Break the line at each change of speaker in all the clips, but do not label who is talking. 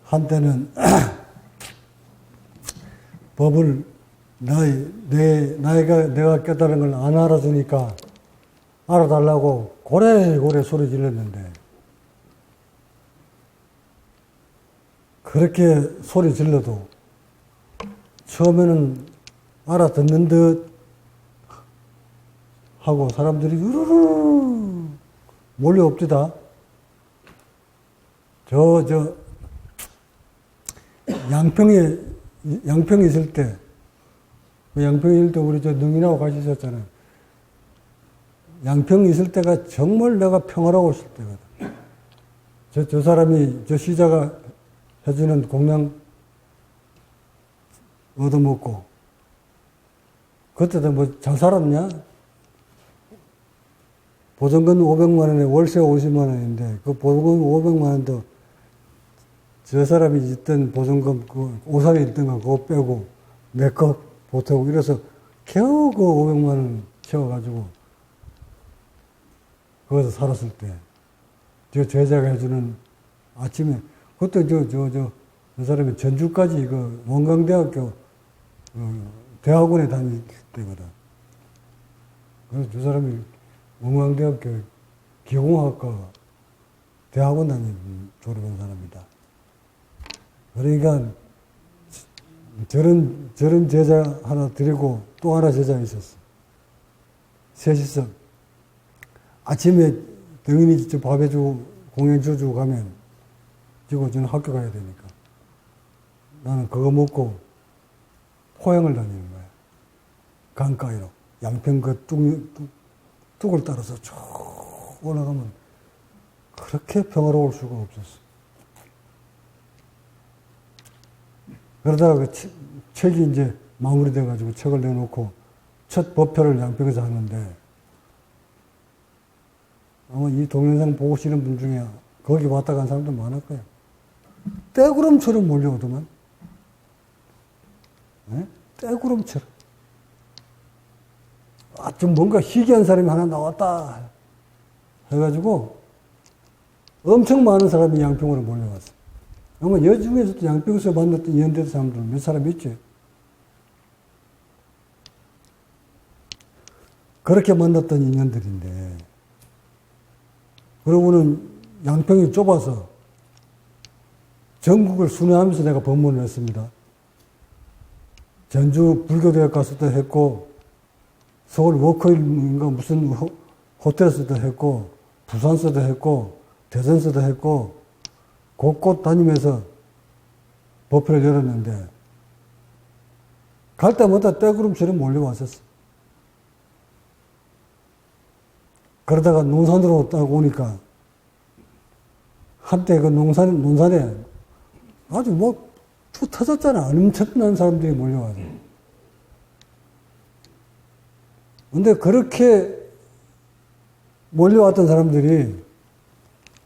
한때는 법을 내가 깨달은 걸 안 알아주니까 알아달라고 고래고래 소리 질렀는데, 그렇게 소리 질러도 처음에는 알아듣는 듯 하고 사람들이 으르르 몰려옵디다. 양평에 있을 때, 양평에 있을 때 우리 능인하고 같이 있었잖아요. 양평에 있을 때가 정말 내가 평화로워 있을 때거든. 저 사람이, 저 시자가 해주는 공양 얻어먹고, 그때도 뭐 잘 살았냐? 보증금 500만 원에 월세 50만 원인데, 그 보증금 500만 원도 저 사람이 있던 보증금, 그 오산에 있던 거 그거 빼고, 내 거 보태고, 이래서 겨우 그 500만 원 채워가지고, 거기서 살았을 때, 저 제자가 해주는 아침에, 그때 저 사람이 전주까지 그 원광대학교 대학원에 다닐 때거든. 그래서 저 사람이 원광대학교 기공학과 대학원 졸업한 사람이다. 그러니까 저런 제자 하나 드리고 또 하나 제자 있었어. 셋이서 아침에 등인이 밥 해주고 공연 줘주고 가면 지금 저는 학교 가야 되니까 나는 그거 먹고 포항을 다니는 거야. 강가로 양평 그 뚝을 따라서 쭉 올라가면 그렇게 평화로울 수가 없었어. 그러다가 그 책이 이제 마무리돼가지고 책을 내놓고 첫 법회를 양평에서 하는데, 아마 이 동영상 보고 오시는 분 중에 거기 왔다 간 사람도 많을 거야. 떼구름처럼 몰려오더만. 네? 떼구름처럼. 아, 좀 뭔가 희귀한 사람이 하나 나왔다 해가지고 엄청 많은 사람이 양평으로 몰려왔어. 아마 여중에서도 양평에서 만났던 인연된 사람들 몇 사람 있지. 그렇게 만났던 인연들인데, 그러고는 양평이 좁아서 전국을 순회하면서 내가 법문을 했습니다. 전주 불교대학 가서도 했고, 서울 워커힐인가 무슨 호텔에서도 했고, 부산서도 했고, 대전서도 했고, 곳곳 다니면서 법회를 열었는데, 갈 때마다 떼구름처럼 몰려왔었어. 그러다가 논산으로 딱 오니까, 한때 그 논산에 아주 뭐, 툭 터졌잖아. 엄청난 사람들이 몰려와서. 근데 그렇게 몰려왔던 사람들이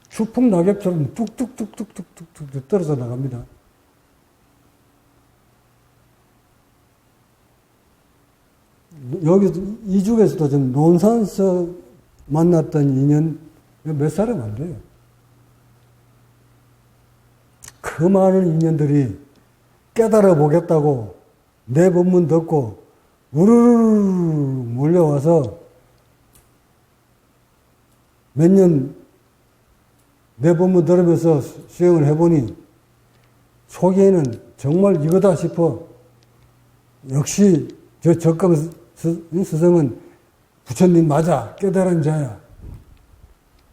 추풍 낙엽처럼 뚝뚝뚝뚝뚝뚝뚝 떨어져 나갑니다. 여기 이쪽에서도 좀 논산서 만났던 인연 몇 사람 안 돼요. 그 많은 인연들이 깨달아 보겠다고 내 법문 듣고 우르르 몰려와서 몇 년 내 법문 들으면서 수행을 해보니 속에는 정말 이거다 싶어. 역시 저 적강 스승은 부처님 맞아, 깨달은 자야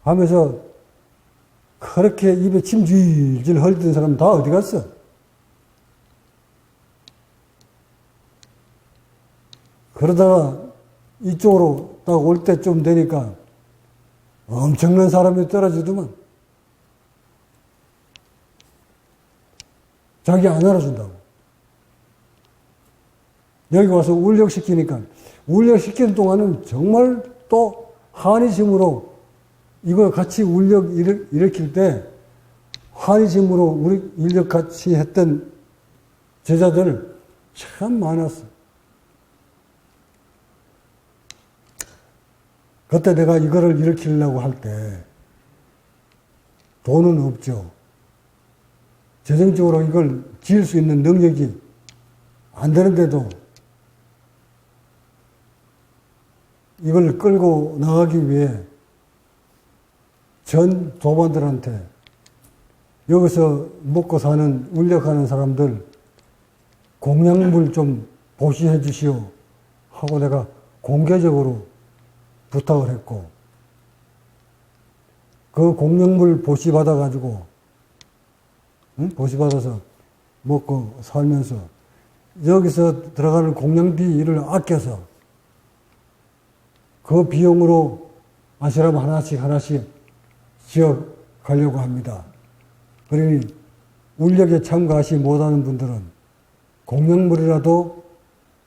하면서 그렇게 입에 침 질질 흘리던 사람 다 어디 갔어? 그러다가 이쪽으로 딱 올 때쯤 되니까 엄청난 사람이 떨어지더만. 자기 안 알아준다고. 여기 와서 울력시키니까, 울력시키는 동안은 정말 또 한의심으로 이거 같이 울력 일으킬 때 한의심으로 우리 인력 같이 했던 제자들 참 많았어. 그때 내가 이거를 일으키려고 할 때 돈은 없죠. 재정적으로 이걸 지을 수 있는 능력이 안 되는데도 이걸 끌고 나가기 위해 전 도반들한테 여기서 먹고 사는 울력하는 사람들 공약물 좀 보시해 주시오 하고 내가 공개적으로 부탁을 했고, 그 공약물 보시 받아가지고 보시 받아서 먹고 살면서 여기서 들어가는 공양비를 아껴서 그 비용으로 아시람 하나씩 지어 가려고 합니다. 그러니 울력에 참가하시 못하는 분들은 공양물이라도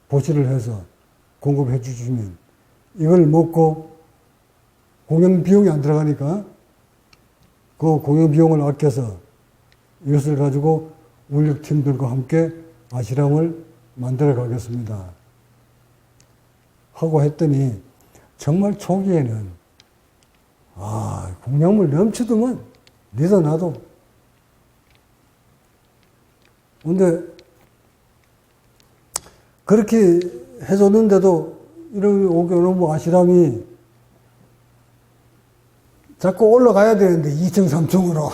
보시를 해서 공급해 주시면 이걸 먹고 공양 비용이 안 들어가니까 그 공양 비용을 아껴서 이것을 가지고 울력팀들과 함께 아시람을 만들어 가겠습니다 하고 했더니 정말 초기에는 공양물 넘치더만 니도 나도. 근데 그렇게 해줬는데도 이런 오게노부 아시람이 자꾸 올라가야 되는데 2층 3층으로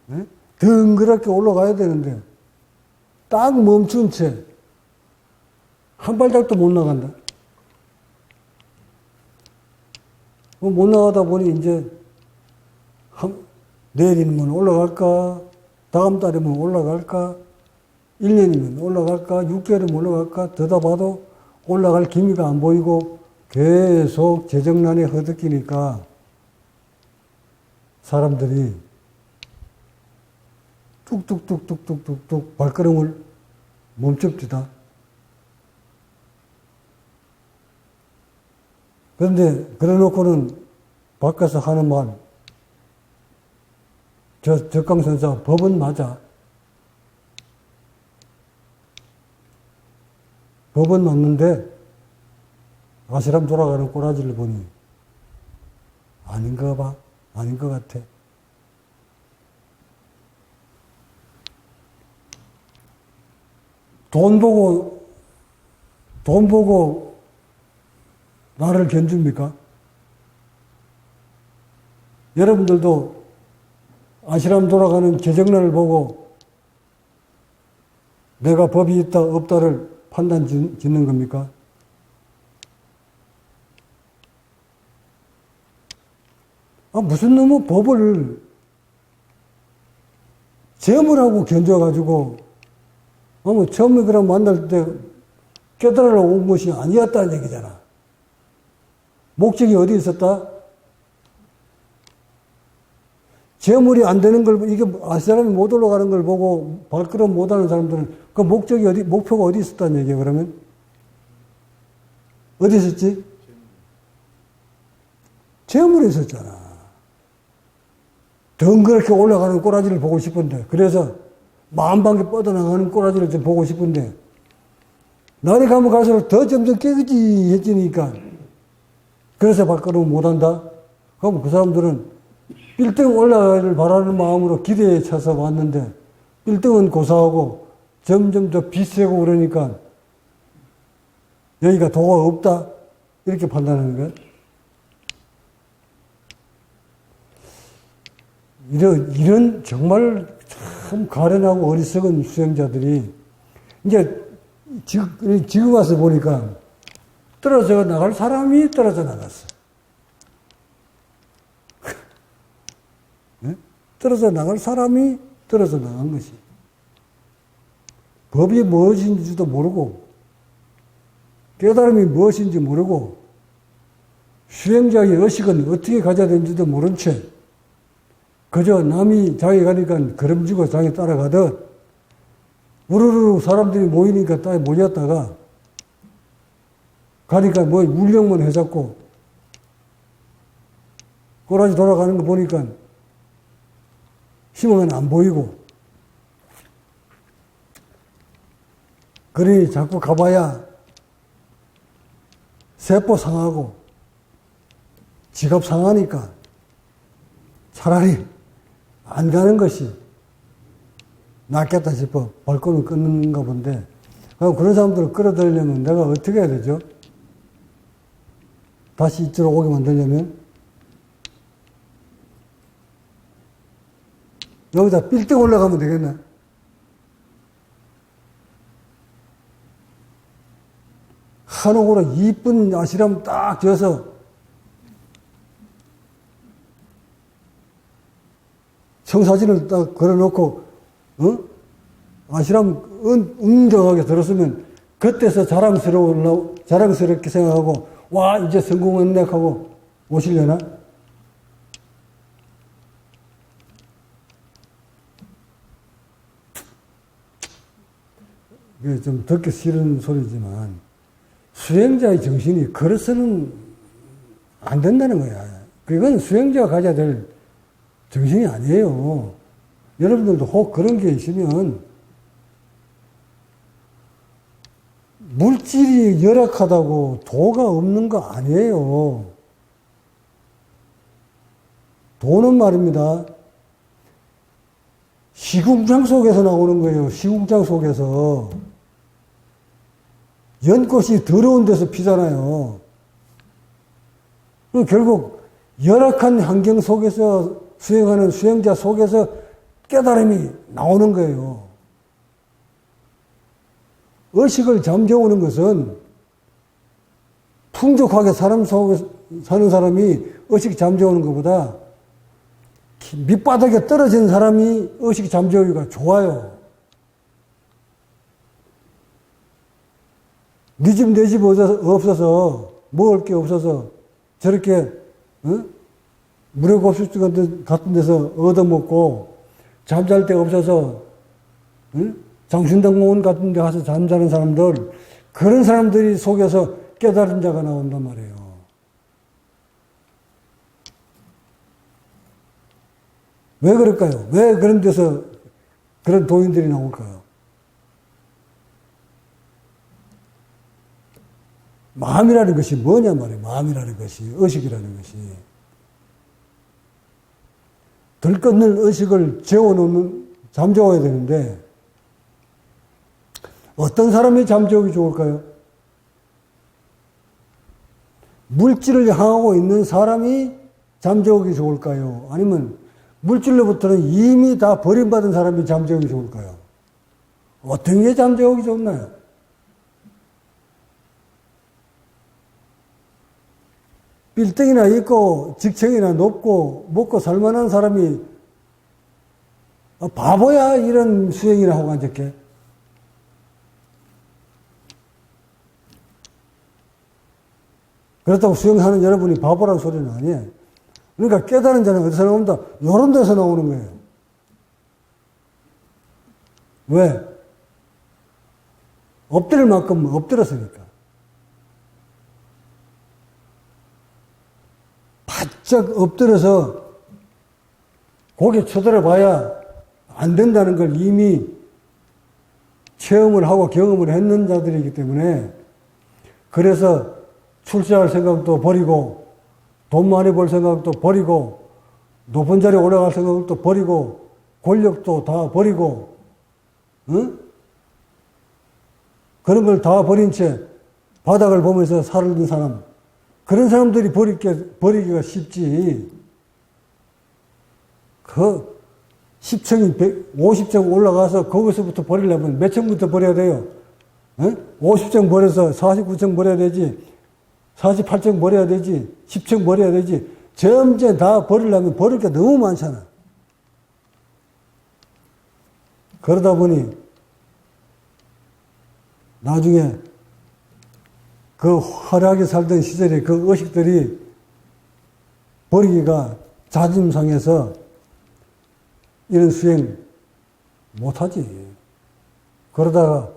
네? 덩그랗게 올라가야 되는데 딱 멈춘 채 한 발짝도 못 나간다. 못 나가다 보니 이제 내일이면 올라갈까, 다음 달이면 올라갈까, 1년이면 올라갈까, 6개월이면 올라갈까, 더다 봐도 올라갈 기미가 안 보이고 계속 재정난에 허덕이니까 사람들이 뚝뚝뚝뚝뚝뚝뚝 발걸음을 멈춥니다. 그런데 그래놓고는 밖에서 하는 말, 적강선사 법은 맞아. 법은 맞는데 아시람 돌아가는 꼬라지를 보니 아닌가 봐. 아닌 것 같아. 돈 보고 나를 견줍니까? 여러분들도 아시람 돌아가는 재정난을 보고 내가 법이 있다 없다를 판단 짓는 겁니까? 무슨 놈의 법을 재물하고 견뎌가지고 처음에 그럼 만날 때 깨달으러 온 것이 아니었다는 얘기잖아. 목적이 어디 있었다? 재물이 안 되는 걸, 이게 사람이 못 올라가는 걸 보고 발걸음 못 하는 사람들은 그 목표가 어디 있었다는 얘기야, 그러면? 어디 있었지? 재물에 있었잖아. 덩그렇게 올라가는 꼬라지를 보고 싶은데, 그래서 만방에 뻗어나가는 꼬라지를 좀 보고 싶은데, 날이 가면 갈수록 더 점점 깨끗해지니까, 그래서 발걸음을 못한다? 그럼 그 사람들은 1등 올라가기를 바라는 마음으로 기대에 차서 왔는데 1등은 고사하고 점점 더 비세고 그러니까 여기가 도가 없다? 이렇게 판단하는 거야. 이런 정말 참 가련하고 어리석은 수행자들이 이제 지금 와서 보니까 떨어져 나갈 사람이 떨어져 나갔어. 네? 떨어져 나갈 사람이 떨어져 나간 것이. 법이 무엇인지도 모르고, 깨달음이 무엇인지 모르고, 수행자의 의식은 어떻게 가져야 되는지도 모른 채, 그저 남이 장에 가니까 걸음지고 장에 따라가듯, 우르르 사람들이 모이니까 딱 모였다가, 가니까 뭐 울력만 해잡고 꼬라지 돌아가는 거 보니까 희망은 안 보이고, 그러니 자꾸 가봐야 세포 상하고 지갑 상하니까 차라리 안 가는 것이 낫겠다 싶어 발걸음을 끊는가 본데, 그런 사람들을 끌어들이려면 내가 어떻게 해야 되죠? 다시 이쪽으로 오게 만들려면 여기다 빌딩 올라가면 되겠네. 한옥으로 이쁜 아시람 딱 지어서 청사진을 딱 걸어놓고 아시람 웅장하게 들었으면 그때서 자랑스럽게 생각하고 와 이제 성공했네 하고 오시려나? 이게 좀 듣기 싫은 소리지만 수행자의 정신이 그래서는 안 된다는 거야. 그건 수행자가 가져야 될 정신이 아니에요. 여러분들도 혹 그런 게 있으면 물질이 열악하다고 도가 없는 거 아니에요. 도는 말입니다. 시궁창 속에서 나오는 거예요. 시궁창 속에서. 연꽃이 더러운 데서 피잖아요. 결국 열악한 환경 속에서 수행하는 수행자 속에서 깨달음이 나오는 거예요. 의식을 잠재우는 것은 풍족하게 사람 속에 사는 사람이 의식 잠재우는 것보다 밑바닥에 떨어진 사람이 의식 잠재우기가 좋아요. 네 집 내 집 없어서 먹을 게 없어서 저렇게 무료급식 같은 데서 얻어먹고 잠잘 데 없어서 장신당공원 같은 데 가서 잠자는 사람들, 그런 사람들이 속에서 깨달은 자가 나온단 말이에요. 왜 그럴까요? 왜 그런 데서 그런 도인들이 나올까요? 마음이라는 것이 뭐냐 말이에요. 마음이라는 것이, 의식이라는 것이. 들끓는 의식을 재워놓는, 잠재워야 되는데, 어떤 사람이 잠재우기 좋을까요? 물질을 향하고 있는 사람이 잠재우기 좋을까요? 아니면 물질로부터는 이미 다 버림받은 사람이 잠재우기 좋을까요? 어떤 게 잠재우기 좋나요? 빌딩이나 있고 직책이나 높고 먹고 살만한 사람이 바보야 이런 수행이나 하고 앉았게. 그렇다고 수행하는 여러분이 바보라는 소리는 아니에요. 그러니까 깨달은 자는 어디서 나온다? 이런 데서 나오는 거예요. 왜? 엎드릴 만큼 엎드렸으니까. 바짝 엎드려서 고개 쳐들어 봐야 안 된다는 걸 이미 체험을 하고 경험을 했는 자들이기 때문에, 그래서 출세할 생각도 버리고 돈 많이 벌 생각도 버리고 높은 자리에 올라갈 생각도 버리고 권력도 다 버리고 그런 걸 다 버린 채 바닥을 보면서 살던 사람, 그런 사람들이 버리기가 쉽지. 그 10층이 50층 올라가서 거기서부터 버리려면 몇 층부터 버려야 돼요? 50층 버려서 49층 버려야 되지, 48층 버려야 되지, 10층 버려야 되지. 점점 다 버리려면 버릴 게 너무 많잖아. 그러다 보니 나중에 그 화려하게 살던 시절에 그 의식들이 버리기가 자존심상해서 이런 수행 못하지. 그러다가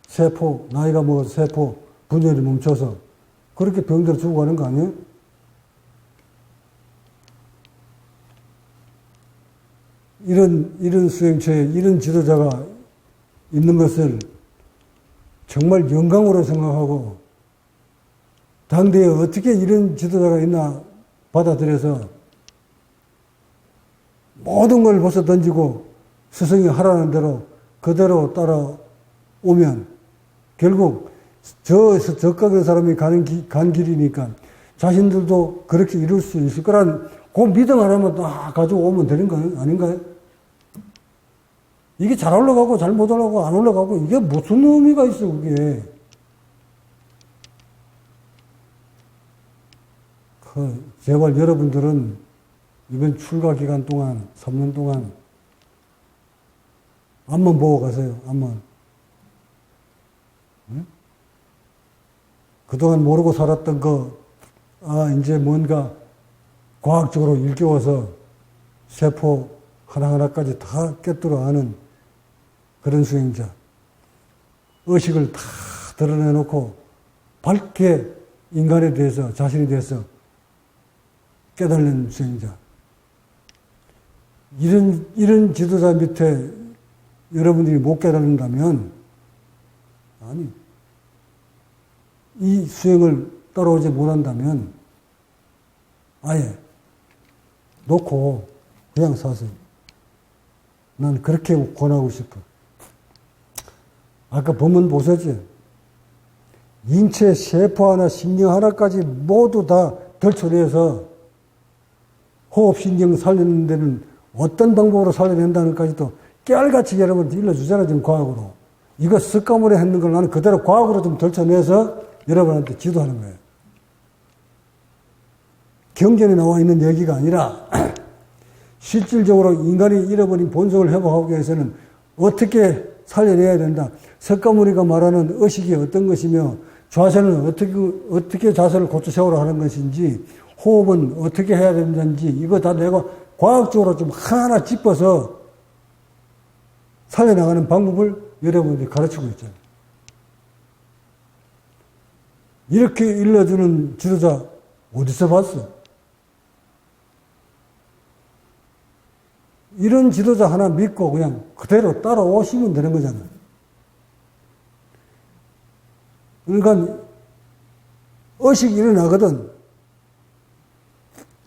세포, 나이가 먹어서 세포 분열이 멈춰서 그렇게 병들어 죽어가는 거 아니에요? 이런 수행처에 이런 지도자가 있는 것을 정말 영광으로 생각하고, 당대에 어떻게 이런 지도자가 있나 받아들여서 모든 걸 벗어 던지고 스승이 하라는 대로 그대로 따라오면 결국 적각의 사람이 간 길이니까 자신들도 그렇게 이룰 수 있을 거란 그 믿음 하나만 다 가지고 오면 되는 거 아닌가요? 이게 잘 올라가고 잘 못 올라가고 안 올라가고 이게 무슨 의미가 있어 그게. 제발 여러분들은 이번 출가 기간 동안 3년 동안 앞만 보고 가세요. 앞만. 응? 그동안 모르고 살았던 이제 뭔가 과학적으로 일깨워서 세포 하나하나까지 다 꿰뚫어 아는 그런 수행자. 의식을 다 드러내놓고 밝게 인간에 대해서, 자신에 대해서 깨달는 수행자. 이런 지도자 밑에 여러분들이 못 깨달는다면, 아니, 이 수행을 따라오지 못한다면, 아예 놓고 그냥 사세요. 난 그렇게 권하고 싶어. 아까 본문 보셨지? 인체 세포 하나, 신경 하나까지 모두 다 덜쳐내서 호흡신경 살리는 데는 어떤 방법으로 살려낸다는 까지도 깨알같이 여러분한테 일러주잖아, 지금 과학으로. 이거 습관으로 했는 걸 나는 그대로 과학으로 좀 덜쳐내서 여러분한테 지도하는 거예요. 경전에 나와 있는 얘기가 아니라 실질적으로 인간이 잃어버린 본성을 회복하기 위해서는 어떻게 살려내야 된다. 석가모니가 말하는 의식이 어떤 것이며 자세는 어떻게 자세를 고쳐 세우라 하는 것인지 호흡은 어떻게 해야 되는지 이거 다 내가 과학적으로 좀 하나하나 짚어서 살려나가는 방법을 여러분들이 가르치고 있잖아요. 이렇게 일러주는 지도자 어디서 봤어? 이런 지도자 하나 믿고 그냥 그대로 따라오시면 되는 거잖아요. 그러니까 의식이 일어나거든.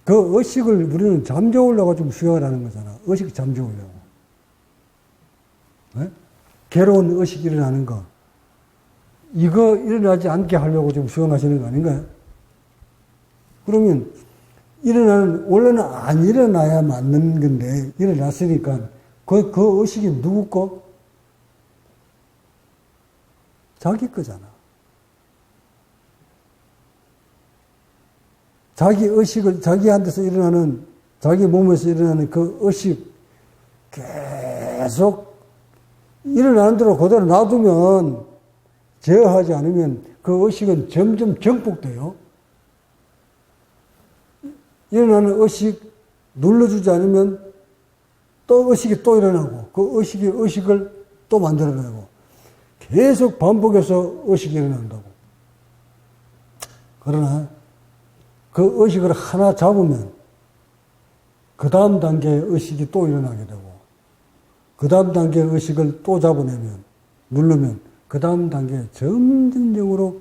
그 의식을 우리는 잠재우려고 좀 수행을 하는 거잖아. 의식이 잠재우려고. 네? 괴로운 의식이 일어나는 거. 이거 일어나지 않게 하려고 좀 수행하시는 거 아닌가요? 그러면 원래는 안 일어나야 맞는 건데, 일어났으니까, 그 의식이 누구 거? 자기 거잖아. 자기 의식을, 자기한테서 일어나는, 자기 몸에서 일어나는 그 의식, 계속 일어나는 대로 그대로 놔두면, 제어하지 않으면 그 의식은 점점 정복돼요. 일어나는 의식 눌러주지 않으면 또 의식이 또 일어나고 그 의식을 또 만들어내고 계속 반복해서 의식이 일어난다고. 그러나 그 의식을 하나 잡으면 그 다음 단계의 의식이 또 일어나게 되고 그 다음 단계의 의식을 또 잡아내면 누르면 그 다음 단계에 점진적으로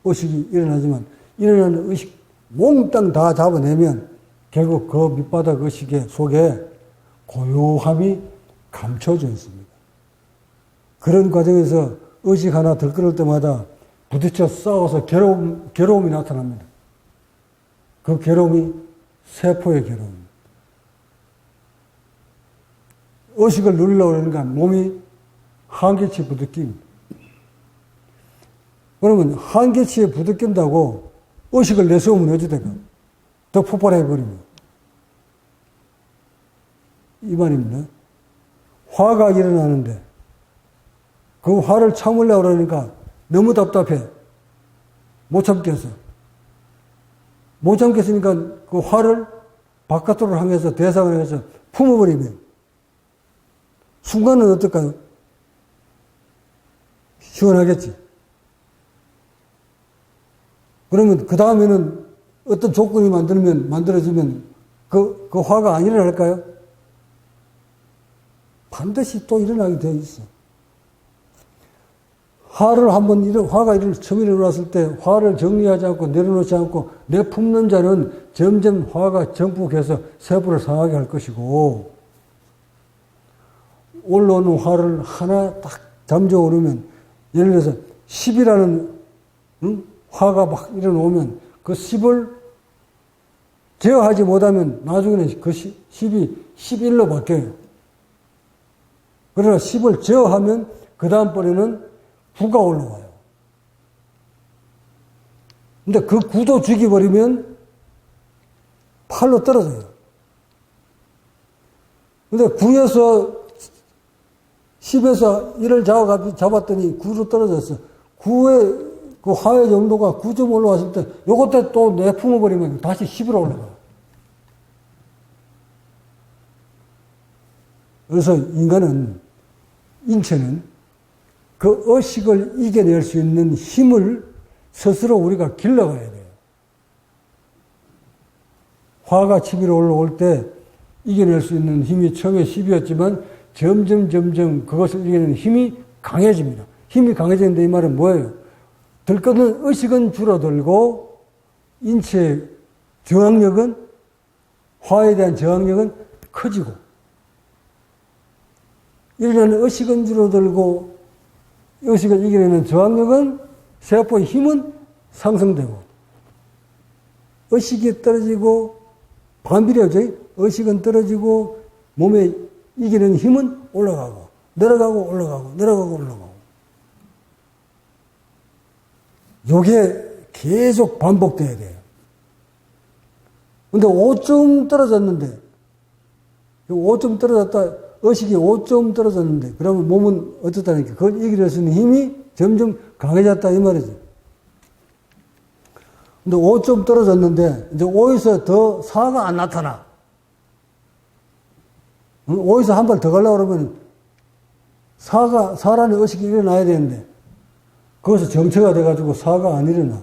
의식이 일어나지만 일어나는 의식 몽땅 다 잡아내면 결국 그 밑바닥 의식의 속에 고요함이 감춰져 있습니다. 그런 과정에서 의식 하나 들끓을 때마다 부딪혀 싸워서 괴로움이 나타납니다. 그 괴로움이 세포의 괴로움입니다. 의식을 누리려고 그러니까 몸이 한계치에 부딪힙니다. 그러면 한계치에 부딪힌다고 의식을 내세우면 어찌 될까? 더 폭발해버립니다. 이 말입니다. 화가 일어나는데 그 화를 참으려고 그러니까 너무 답답해. 못 참겠어. 못 참겠으니까 그 화를 바깥으로 향해서 대상을 해서 품어버리면 순간은 어떨까요? 시원하겠지. 그러면 그 다음에는 어떤 조건이 만들어지면 그 화가 안 일어날까요? 반드시 또 일어나게 되어 있어. 화가 처음 일어났을 때 화를 정리하지 않고 내려놓지 않고 내품는 자는 점점 화가 정복해서 세포를 상하게 할 것이고 올라오는 화를 하나 딱 잠재워 놓으면, 예를 들어서 10이라는 화가 막 일어나오면 그 10을 제어하지 못하면 나중에는 그 10이 11로 바뀌어요. 그러나 10을 제어하면 그 다음번에는 9가 올라와요. 근데 그 9도 죽여버리면 8로 떨어져요. 근데 9에서 10에서 1을 잡았더니 9로 떨어졌어. 9의 그 화의 정도가 9점 올라왔을 때 요것도 또 내품어버리면 다시 10으로 올라가. 그래서 인체는 그 의식을 이겨낼 수 있는 힘을 스스로 우리가 길러가야 돼요. 화가 10위로 올라올 때 이겨낼 수 있는 힘이 처음에 10이었지만 점점 그것을 이겨내는 힘이 강해집니다. 힘이 강해지는데 이 말은 뭐예요? 들끓는 의식은 줄어들고 인체의 저항력은, 화에 대한 저항력은 커지고, 일어나는 의식은 줄어들고 의식을 이겨내는 저항력은, 세포의 힘은 상승되고, 의식이 떨어지고 반비례죠. 의식은 떨어지고 몸에 이기는 힘은 올라가고 내려가고 올라가고 내려가고 올라가고. 요게 계속 반복돼야 돼요. 근데 5점 떨어졌는데, 5점 떨어졌다, 의식이 5점 떨어졌는데, 그러면 몸은 어떻다니까? 그걸 이겨낼 수 있는 힘이 점점 강해졌다, 이 말이지. 근데 5점 떨어졌는데, 이제 5에서 더 4가 안 나타나. 5에서 한 발 더 가려고 그러면 4라는 의식이 일어나야 되는데, 거기서 정체가 돼가지고 4가 안 일어나.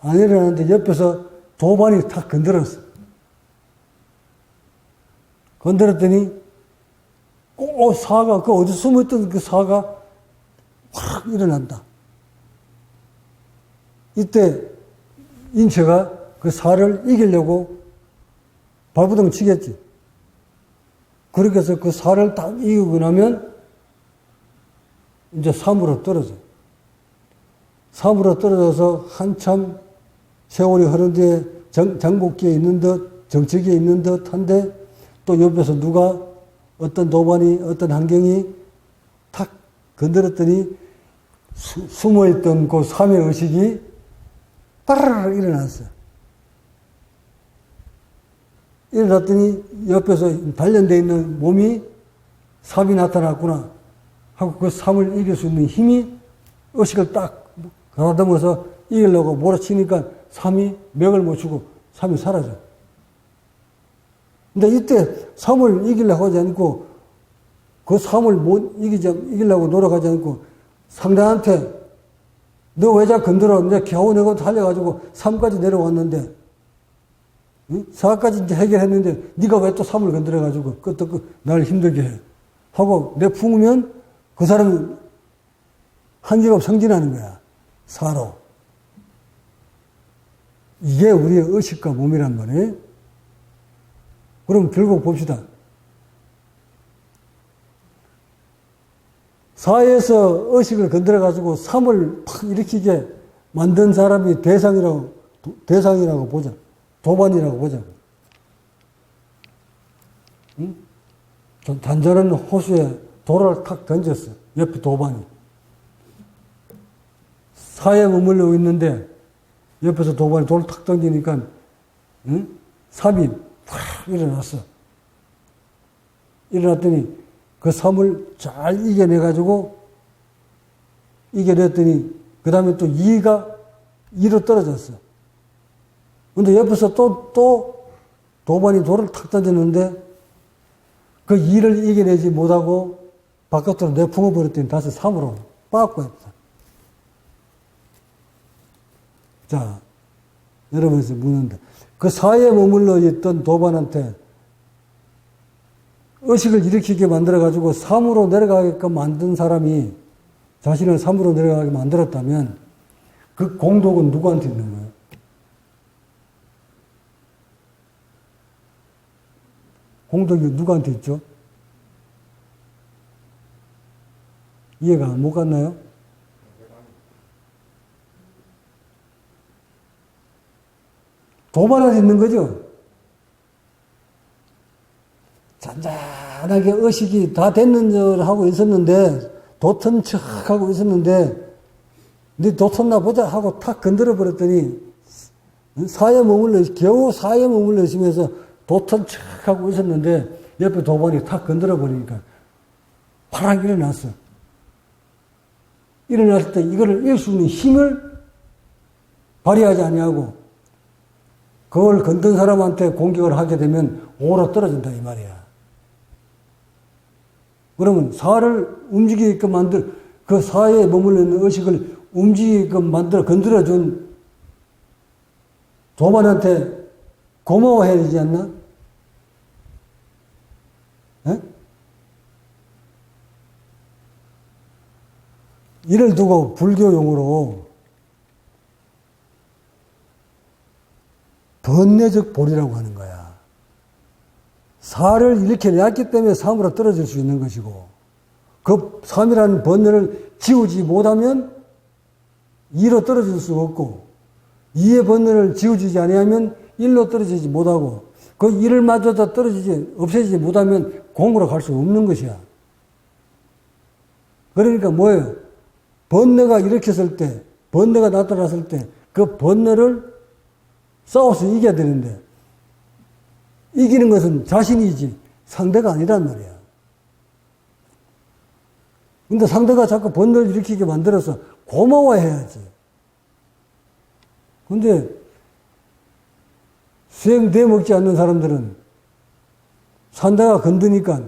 안 일어나는데 옆에서 도반이 탁 건드렸어. 건드렸더니, 4가, 그 어디 숨어있던 그 4가 확 일어난다. 이때 인체가 그 4를 이기려고 발부둥 치겠지. 그렇게 해서 그 4를 딱 이기고 나면 이제 3으로 떨어져. 3으로 떨어져서 한참 세월이 흐른 뒤에 장복기에 있는 듯, 정치기에 있는 듯 한데, 또 옆에서 누가 어떤 도반이, 어떤 환경이 탁 건드렸더니 숨어있던 그 3의 의식이 빠르르 일어났어. 일어났더니 옆에서 단련되어 있는 몸이 3이 나타났구나 하고 그 3을 이길 수 있는 힘이 의식을 딱 가다듬어서 이기려고 몰아치니까 3이 맥을 못 추고 3이 사라져. 근데 이때 3을 이기려고 하지 않고, 그 3을 못 이기려고 노력하지 않고 상대한테 너 왜 자꾸 건드려? 내가 겨우 내고 달려가지고 3까지 내려왔는데, 4까지 이제 해결했는데 네가 왜 또 3을 건드려가지고 그것도 날 힘들게 해 하고 내 품으면 그 사람은 한계가 성진하는 거야. 4로. 이게 우리의 의식과 몸이란 말이에요. 그럼 결국 봅시다. 4에서 의식을 건드려가지고 3을 팍 일으키게 만든 사람이 대상이라고 보자. 도반이라고 보자. 응? 단전한 호수에 돌을 탁 던졌어. 옆에 도반이. 4에 머물러 있는데 옆에서 도반이 돌을 탁 던지니까 3이 팍 일어났어. 일어났더니 그 3을 잘 이겨내가지고 이겨냈더니 그 다음에 또 2가 2로 떨어졌어. 근데 옆에서 또 도반이 돌을 탁 던졌는데 그 2를 이겨내지 못하고 바깥으로 내품어버렸더니 다시 3으로 빠꾸했다. 자, 여러분에서 묻는다. 그 4에 머물러 있던 도반한테 의식을 일으키게 만들어가지고 3으로 내려가게끔 만든 사람이 자신을 3으로 내려가게 만들었다면 그 공덕은 누구한테 있는 거예요? 공덕이 누구한테 있죠? 이해가 못 갔나요? 도발할 수 있는 거죠. 잔잔하게 의식이 다 됐는 줄 하고 있었는데, 도턴 척 하고 있었는데, 네 도턴나 보자 하고 탁 건드려 버렸더니, 겨우 사에 머물러 있으면서 도턴 척 하고 있었는데, 옆에 도발이 탁 건드려 버리니까, 파락 일어났어. 일어났을 때 이거를 이길 수 있는 힘을 발휘하지 아니하고, 그걸 건든 사람한테 공격을 하게 되면 오로 떨어진다 이 말이야. 그러면 사를 움직이게끔 그 사에 머물러 있는 의식을 움직이게끔 건드려준 도반한테 고마워해야 되지 않나? 에? 이를 두고 불교용어로 번뇌적 볼이라고 하는 거야. 사를 이렇게 냈기 때문에 삼으로 떨어질 수 있는 것이고, 그 삼이라는 번뇌를 지우지 못하면 이로 떨어질 수 없고, 이의 번뇌를 지우지 아니하면 일로 떨어지지 못하고, 그 일을 마저도 없애지지 못하면 공으로 갈 수 없는 것이야. 그러니까 뭐예요? 번뇌가 일으켰을 때, 번뇌가 나타났을 때, 그 번뇌를 싸워서 이겨야 되는데, 이기는 것은 자신이지 상대가 아니란 말이야. 근데 상대가 자꾸 번뇌를 일으키게 만들어서 고마워해야지. 근데 수행돼 먹지 않는 사람들은 상대가 건드니까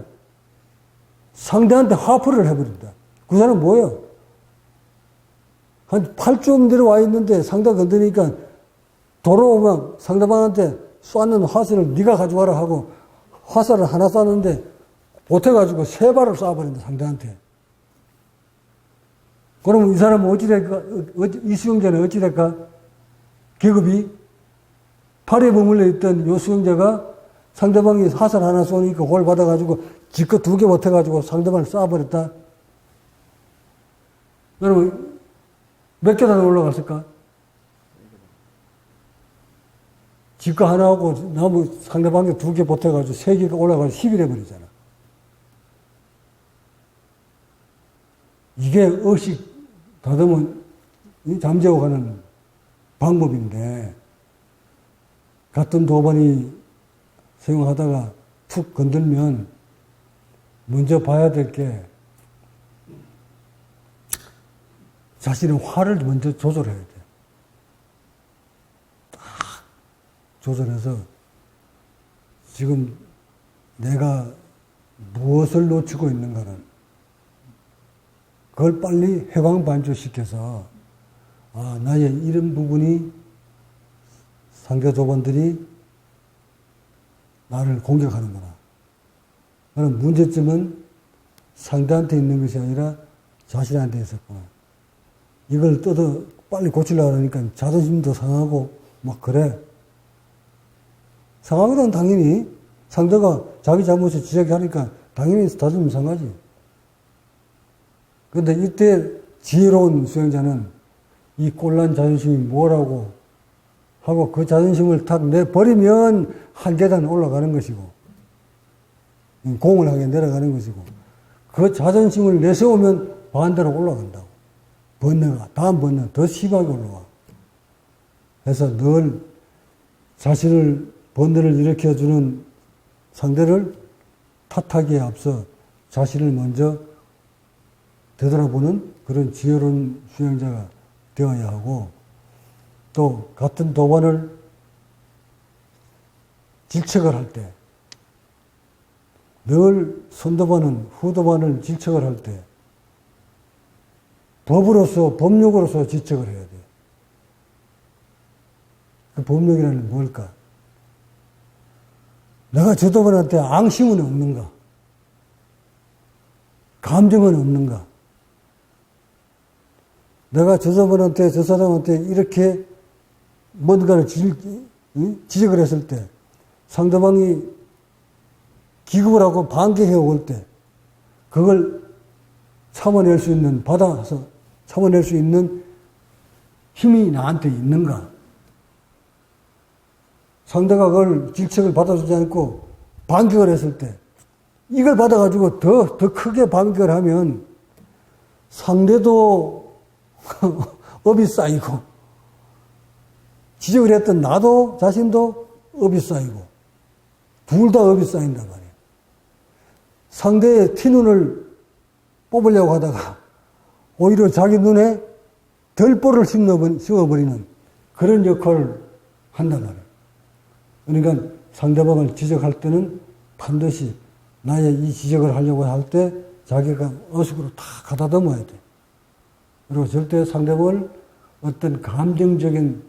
상대한테 화풀이를 해버린다. 그 사람은 뭐예요? 한 8점 내려와 있는데 상대가 건드니까 돌아오면 상대방한테 쏘는 화살을 네가 가져와라 하고 화살을 하나 쐈는데 보태가지고 3발을 쏴버린다, 상대한테. 그러면 이 사람은 어찌될까? 이 수용자는 어찌될까? 계급이 팔에 머물러 있던 요 수용자가 상대방이 화살 하나 쏘니까 그걸 받아가지고 지껏 2개 보태가지고 상대방을 쏴버렸다. 여러분, 몇 계단 올라갔을까? 지가 하나 하고 나무 상대방에 2개 보태가지고 3개가 올라가서 10일 해버리잖아. 이게 의식 다듬은 잠재워 가는 방법인데, 같은 도반이 사용하다가 툭 건들면 먼저 봐야 될 게 자신의 화를 먼저 조절해야 돼. 조절해서 지금 내가 무엇을 놓치고 있는가를 그걸 빨리 해방반조시켜서 나의 이런 부분이 상대 조반들이 나를 공격하는구나. 그럼 문제점은 상대한테 있는 것이 아니라 자신한테 있었구나. 이걸 빨리 고치려고 하니까 자존심도 상하고 막 그래. 상하거든, 당연히. 상대가 자기 잘못을 지적하니까 당연히 자존심 상하지. 근데 이때 지혜로운 수행자는 이 꼴난 자존심이 뭐라고 하고 그 자존심을 탁 내버리면 한 계단 올라가는 것이고, 공을 하게 내려가는 것이고, 그 자존심을 내세우면 반대로 올라간다고. 다음 번뇌가 더 심하게 올라와. 그래서 늘 자신을 번뇌를 일으켜주는 상대를 탓하기에 앞서 자신을 먼저 되돌아보는 그런 지혜로운 수행자가 되어야 하고, 또 같은 도반을 질책을 할 때, 늘 선도반은 후도반을 질책을 할 때 법력으로서 질책을 해야 돼. 그 법력이라는 뭘까? 내가 저 도반한테 앙심은 없는가? 감정은 없는가? 내가 저 사람한테 이렇게 뭔가를 지적을 했을 때 상대방이 기급을 하고 반격해 올 때 그걸 참아낼 수 있는, 받아서 참아낼 수 있는 힘이 나한테 있는가? 상대가 그걸 질책을 받아주지 않고 반격을 했을 때, 이걸 받아가지고 더 크게 반격을 하면 상대도 업이 쌓이고, 지적을 했던 나도 자신도 업이 쌓이고, 둘 다 업이 쌓인단 말이에요. 상대의 티눈을 뽑으려고 하다가 오히려 자기 눈에 덜보를 씌워버리는 그런 역할을 한단 말이에요. 그러니까 상대방을 지적할 때는 반드시 나의 이 지적을 하려고 할 때 자기가 의식으로 다 가다듬어야 돼. 그리고 절대 상대방을 어떤 감정적인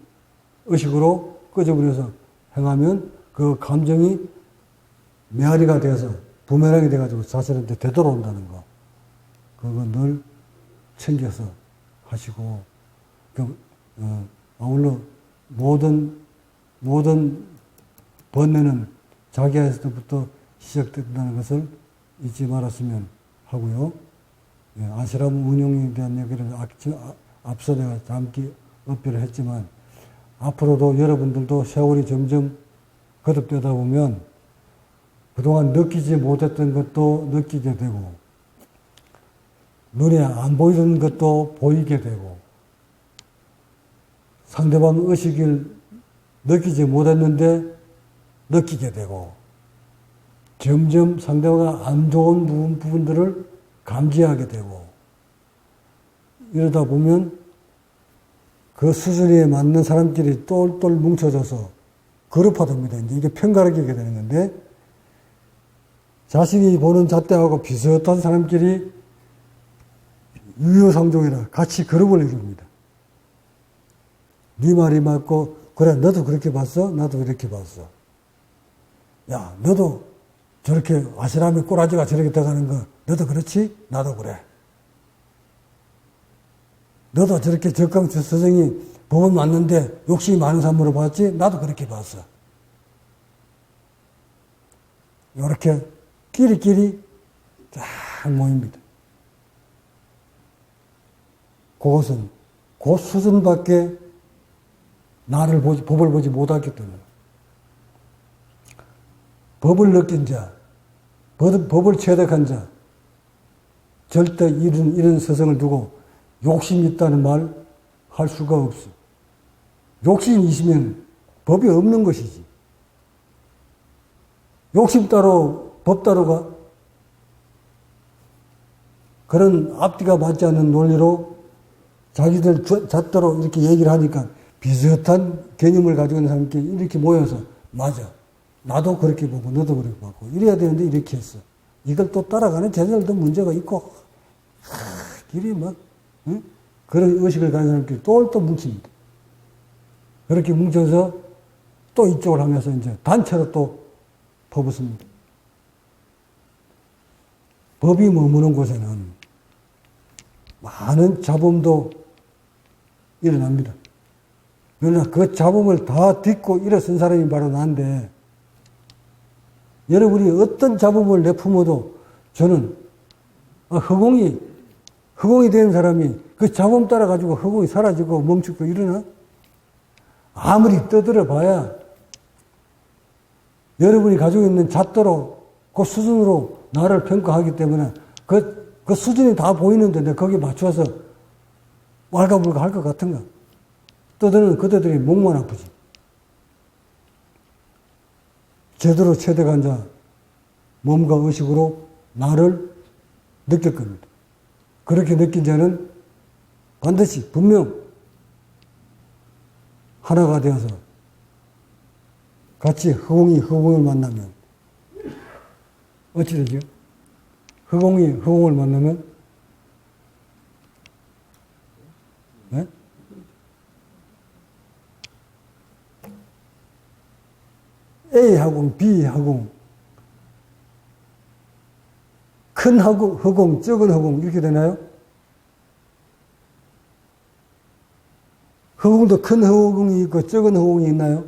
의식으로 끄집어내서 행하면 그 감정이 메아리가 돼서 부메랑이 돼가지고 자신한테 되돌아온다는 거. 그거 늘 챙겨서 하시고, 아울러 모든 번뇌는 자기에서부터 시작된다는 것을 잊지 말았으면 하고요. 아시람 운용에 대한 얘기를 앞서 내가 잠기 어필을 했지만, 앞으로도 여러분들도 세월이 점점 거듭되다 보면 그동안 느끼지 못했던 것도 느끼게 되고, 눈에 안 보이던 것도 보이게 되고, 상대방 의식을 느끼지 못했는데 느끼게 되고, 점점 상대방가 안 좋은 부분들을 감지하게 되고, 이러다 보면 그 수준에 맞는 사람끼리 똘똘 뭉쳐져서 그룹화됩니다. 이게 편가르기게 되는 건데, 자신이 보는 잣대하고 비슷한 사람끼리 유효상종이라 같이 그룹을 이룹니다. 네 말이 맞고, 그래, 너도 그렇게 봤어? 나도 이렇게 봤어. 야, 너도 저렇게 아시라미 꼬라지가 저렇게 들어가는 거, 너도 그렇지? 나도 그래. 너도 저렇게 적강서정이 법은 맞는데 욕심이 많은 사람으로 봤지? 나도 그렇게 봤어. 이렇게 끼리끼리 쫙 모입니다. 그것은 그 수준밖에 법을 보지 못했기 때문에. 법을 느낀 자, 법을 체득한 자, 절대 이런 서성을 두고 욕심이 있다는 말 할 수가 없어. 욕심이 있으면 법이 없는 것이지. 욕심 따로 법 따로가 그런 앞뒤가 맞지 않는 논리로 자기들 잣대로 이렇게 얘기를 하니까 비슷한 개념을 가지고 있는 사람끼리 이렇게 모여서 맞아. 나도 그렇게 보고 너도 그렇게 보고 이래야 되는데 이렇게 했어. 이걸 또 따라가는 제자들도 문제가 있고 길이 막 응? 그런 의식을 가진 사람끼리 또 뭉칩니다. 그렇게 뭉쳐서 또 이쪽을 하면서 이제 단체로 또 퍼붓습니다. 법이 머무는 곳에는 많은 잡음도 일어납니다. 그러나 그 잡음을 다 딛고 일어선 사람이 바로 나인데, 여러분이 어떤 잡음을 내품어도 저는 허공이 되는 사람이 그 잡음 따라가지고 허공이 사라지고 멈추고 일어나? 아무리 떠들어 봐야 여러분이 가지고 있는 잣대로 그 수준으로 나를 평가하기 때문에 그 수준이 다 보이는데 내가 거기에 맞춰서 왈가불가 할 것 같은가? 떠드는 그대들이 목만 아프지. 제대로 체득한 자, 몸과 의식으로 나를 느낄 겁니다. 그렇게 느낀 자는 반드시 분명 하나가 되어서 같이 허공을 만나면 어찌 되죠? 허공을 만나면 네? A하고 B하고 큰 허공, 적은 허공 이렇게 되나요? 허공도 큰 허공이 있고 적은 허공이 있나요?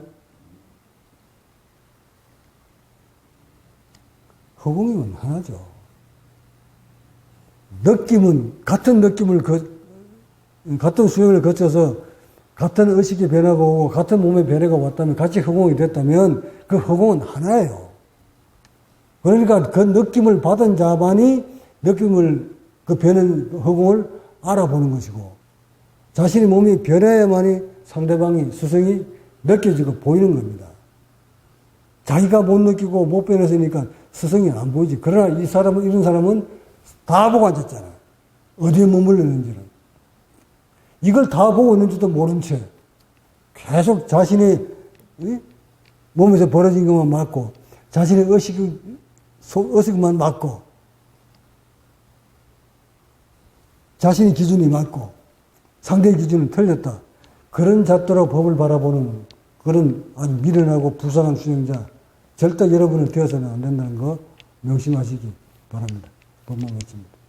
허공이면 하나죠. 느낌은, 같은 수행을 거쳐서 같은 의식의 변화가 오고 같은 몸의 변화가 왔다면 같이 허공이 됐다면 그 허공은 하나예요. 그러니까 그 느낌을 받은 자만이 그 변한 허공을 알아보는 것이고 자신의 몸이 변해야만이 상대방이 스승이 느껴지고 보이는 겁니다. 자기가 못 느끼고 못 변했으니까 스승이 안 보이지. 그러나 이런 사람은 다 보고 앉았잖아. 어디에 머물러 있는지를. 이걸 다 보고 있는지도 모른 채 계속 자신의 몸에서 벌어진 것만 맞고 자신의 의식만 맞고 자신의 기준이 맞고 상대의 기준은 틀렸다. 그런 잣도로 법을 바라보는 그런 아주 미련하고 부산한 수행자 절대 여러분을 되어서는 안 된다는 거 명심하시기 바랍니다. 법문 마칩니다.